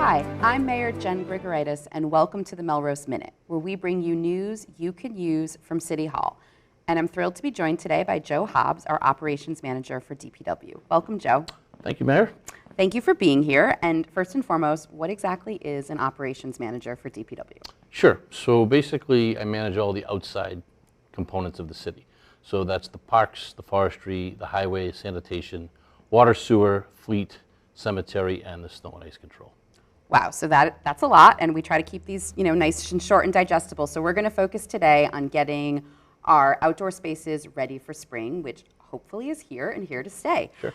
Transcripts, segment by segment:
Hi, I'm Mayor Jen Grigoraitis, and welcome to the Melrose Minute, where we bring you news you can use from City Hall. And I'm thrilled to be joined today by Joe Hobbs, our Operations Manager for DPW. Welcome, Joe. Thank you, Mayor. Thank you for being here. And first and foremost, what exactly is an Operations Manager for DPW? Sure. So basically, I manage all the outside components of the city. So that's the parks, the forestry, the highway, sanitation, water, sewer, fleet, cemetery, and the snow and ice control. Wow, so that's a lot, and we try to keep these nice and short and digestible. So we're going to focus today on getting our outdoor spaces ready for spring, which hopefully is here and here to stay. Sure.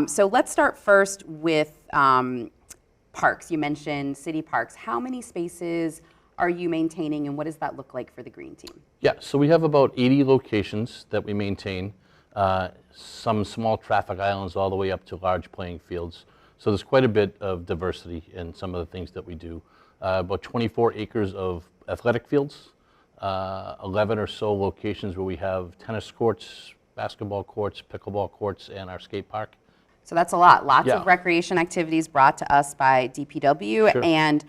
So let's start first with parks. You mentioned city parks. How many spaces are you maintaining, and what does that look like for the green team? Yeah, so we have about 80 locations that we maintain, some small traffic islands all the way up to large playing fields. So there's quite a bit of diversity in some of the things that we do. About 24 acres of athletic fields, 11 or so locations where we have tennis courts, basketball courts, pickleball courts, and our skate park. So that's a lot. Lots Yeah. of recreation activities brought to us by DPW. Sure. And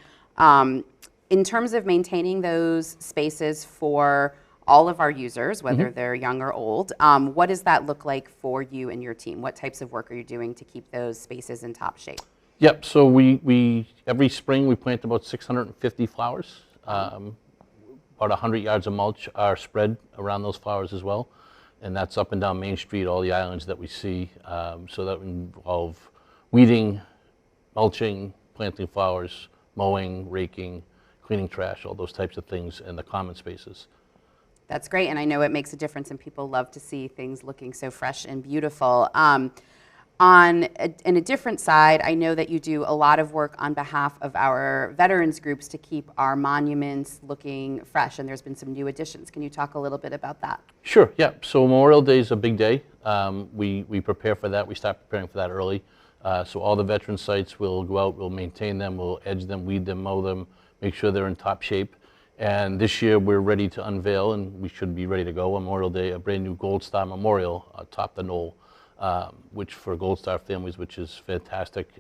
in terms of maintaining those spaces for all of our users, whether they're young or old, what does that look like for you and your team? What types of work are you doing to keep those spaces in top shape? Yep, so we every spring we plant about 650 flowers. About 100 yards of mulch are spread around those flowers as well. And that's up and down Main Street, all the islands that we see. So that would involve weeding, mulching, planting flowers, mowing, raking, cleaning trash, all those types of things in the common spaces. That's great, and I know it makes a difference, and people love to see things looking so fresh and beautiful. In a different side, I know that you do a lot of work on behalf of our veterans groups to keep our monuments looking fresh, and there's been some new additions. Can you talk a little bit about that? Sure, yeah. So Memorial Day is a big day. We prepare for that. We start preparing for that early. So all the veteran sites, we'll go out, we'll maintain them, we'll edge them, weed them, mow them, make sure they're in top shape. And this year we're ready to unveil, and we should be ready to go on Memorial Day, a brand new Gold Star Memorial atop the knoll, which for Gold Star families, which is fantastic.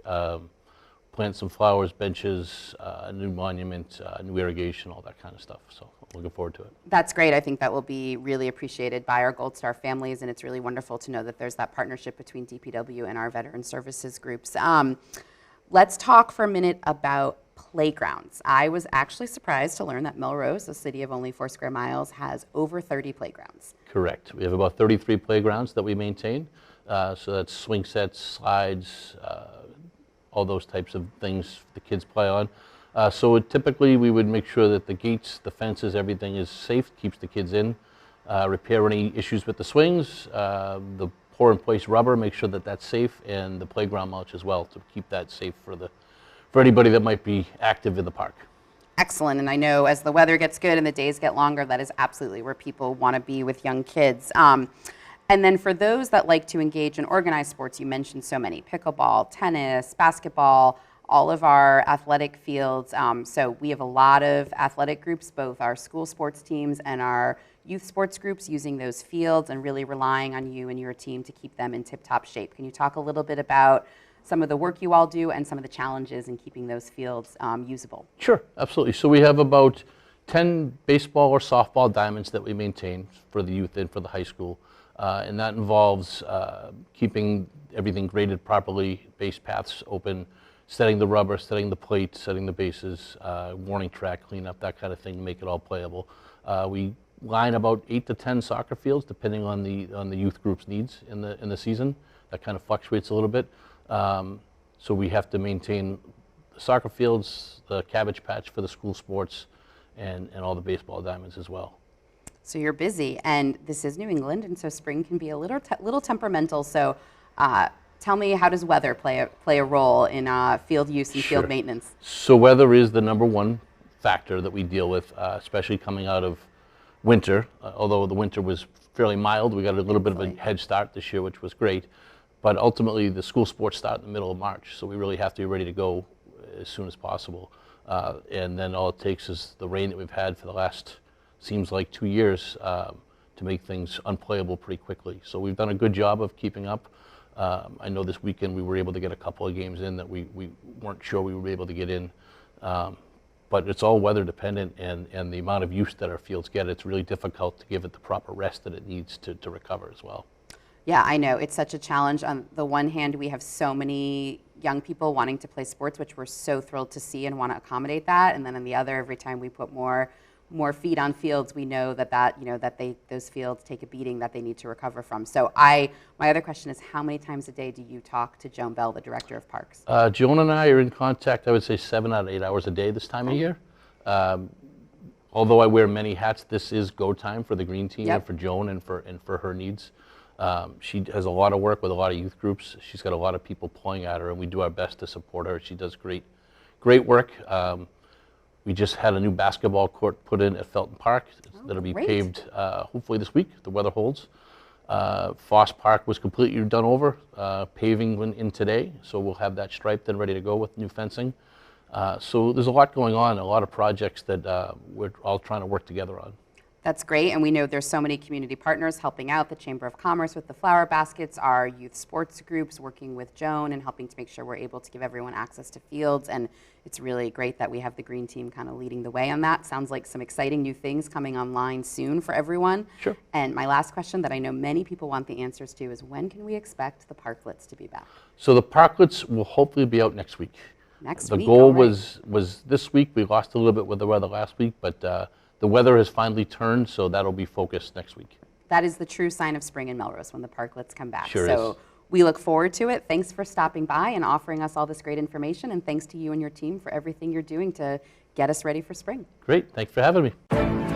Plant some flowers, benches, a new monument, new irrigation, all that kind of stuff. So looking forward to it. That's great. I think that will be really appreciated by our Gold Star families, and it's really wonderful to know that there's that partnership between DPW and our veteran services groups. Let's talk for a minute about playgrounds. I was actually surprised to learn that Melrose, a city of only 4 square miles, has over 30 playgrounds. Correct. We have about 33 playgrounds that we maintain. So that's swing sets, slides, all those types of things the kids play on. So typically we would make sure that the gates, the fences, everything is safe, keeps the kids in. Repair any issues with the swings, the pour in place rubber, make sure that that's safe, and the playground mulch as well to keep that safe for anybody that might be active in the park. Excellent, and I know as the weather gets good and the days get longer, that is absolutely where people want to be with young kids. And then for those that like to engage in organized sports, you mentioned so many: pickleball, tennis, basketball, all of our athletic fields. So we have a lot of athletic groups, both our school sports teams and our youth sports groups, using those fields and really relying on you and your team to keep them in tip-top shape. Can you talk a little bit about some of the work you all do and some of the challenges in keeping those fields usable? Sure, absolutely. So we have about 10 baseball or softball diamonds that we maintain for the youth and for the high school. And that involves keeping everything graded properly, base paths open, setting the rubber, setting the plate, setting the bases, warning track cleanup, that kind of thing to make it all playable. We line about 8 to 10 soccer fields depending on the youth group's needs in the season. That kind of fluctuates a little bit. So we have to maintain the soccer fields, the cabbage patch for the school sports, and all the baseball diamonds as well. So you're busy, and this is New England, and so spring can be a little temperamental. So tell me, how does weather play a role in field use and Sure. field maintenance? So weather is the number one factor that we deal with, especially coming out of winter. Although the winter was fairly mild, we got a little bit of a head start this year, which was great. But ultimately, the school sports start in the middle of March, so we really have to be ready to go as soon as possible. And then all it takes is the rain that we've had for the last, seems like 2 years, to make things unplayable pretty quickly. So we've done a good job of keeping up. I know this weekend we were able to get a couple of games in that we weren't sure we would be able to get in. But it's all weather dependent, and the amount of use that our fields get, it's really difficult to give it the proper rest that it needs to recover as well. Yeah, I know. It's such a challenge. On the one hand, we have so many young people wanting to play sports, which we're so thrilled to see and want to accommodate that. And then on the other, every time we put more feet on fields, we know that those fields take a beating that they need to recover from. So my other question is, how many times a day do you talk to Joan Bell, the Director of Parks? Joan and I are in contact, I would say 7 out of 8 hours a day this time of year. Although I wear many hats, this is go time for the green team and for Joan and for her needs. She has a lot of work with a lot of youth groups. She's got a lot of people pulling at her, and we do our best to support her. She does great work. We just had a new basketball court put in at Felton Park. That'll be paved hopefully this week, if the weather holds. Foss Park was completely done over, paving went in today, so we'll have that striped and ready to go with new fencing. So there's a lot going on, a lot of projects that we're all trying to work together on. That's great, and we know there's so many community partners helping out, the Chamber of Commerce with the flower baskets, our youth sports groups working with Joan and helping to make sure we're able to give everyone access to fields, and it's really great that we have the green team kind of leading the way on that. Sounds like some exciting new things coming online soon for everyone. Sure. And my last question that I know many people want the answers to is, when can we expect the parklets to be back? So the parklets will hopefully be out next week. Next week? week, The goal all right. was this week. We lost a little bit with the weather last week, but the weather has finally turned, so that'll be focused next week. That is the true sign of spring in Melrose, when the parklets come back. Sure so is. we look forward to it. Thanks for stopping by and offering us all this great information, and thanks to you and your team for everything you're doing to get us ready for spring. Great. Thanks for having me.